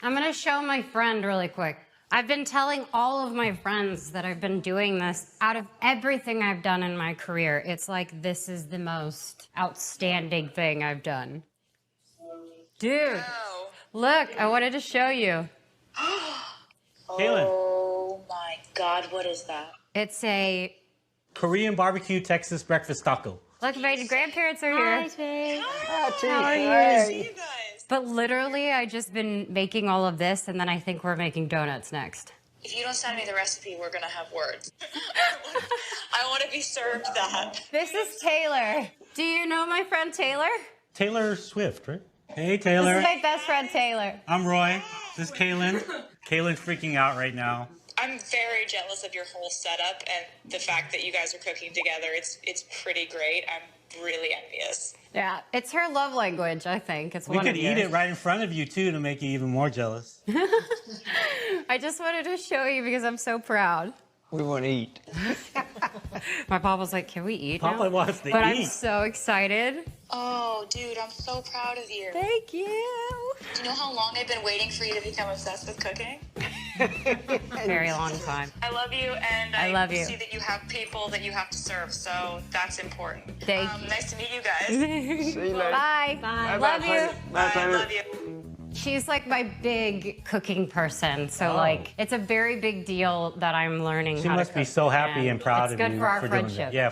I'm gonna show my friend really quick. I've been telling all of my friends that I've been doing this. Out of everything I've done in my career, it's like this is the most outstanding thing I've done. Dude, Wow. look, I wanted to show you. Kaylin, Oh my God, what is that? It's a, Korean barbecue Texas breakfast taco. look, my grandparents are here. How are you? you? See you guys. But literally, I just been making all of this, and then I think we're making donuts next. If you don't send me the recipe, we're gonna have words. I want to be served that. This is Taylor. Do you know my friend Taylor? Taylor Swift, right? Hey, This Taylor. is my best friend Taylor. I'm Roy. This is Kaylin. Kaylin's freaking out right now. I'm very jealous of your whole setup and the fact that you guys are cooking together. It's pretty great. I'm really envious. Yeah, it's her love language, I think. It's We one could of eat yours. it right in front of you, too, to make you even more jealous. I just wanted to show you because I'm so proud. We want to eat. My papa's like, can we eat Papa now? wants to But I'm eat. so excited. Oh, dude, I'm so proud of you. Thank you. Do you know how long I've been waiting for you to become obsessed with cooking? Very long time. I love you, and I love you. see that you have people that you have to serve, so that's important. Thank you. Nice to meet you guys. See you later. Bye. Bye, Love you. Bye, Bye, Taylor. love you. She's like my big cooking person. So Oh. like, it's a very big deal that I'm learning She how must to be cook. so happy and proud it's of good you for our doing friendship. that. Yeah.